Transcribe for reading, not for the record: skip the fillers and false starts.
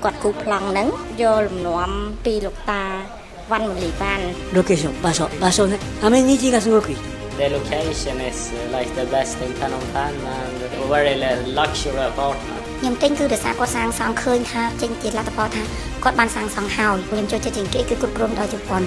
គាត់គូប្លង់ហ្នឹងយកលំនាំពីលោកតាវ៉ាន់ម៉ូលីវ៉ាន់ Location 場所ねアメニティがすごくいい The location is like the best in Phnom Penh and a very luxury apartment ខ្ញុំទិញគឺដោយសារគាត់សាងសង់ឃើញថាចេញជាលទ្ធផលថាគាត់បានសាងសង់ហើយខ្ញុំចូលចិត្តជាងគេគឺគ្រប់គ្រងដោយជប៉ុន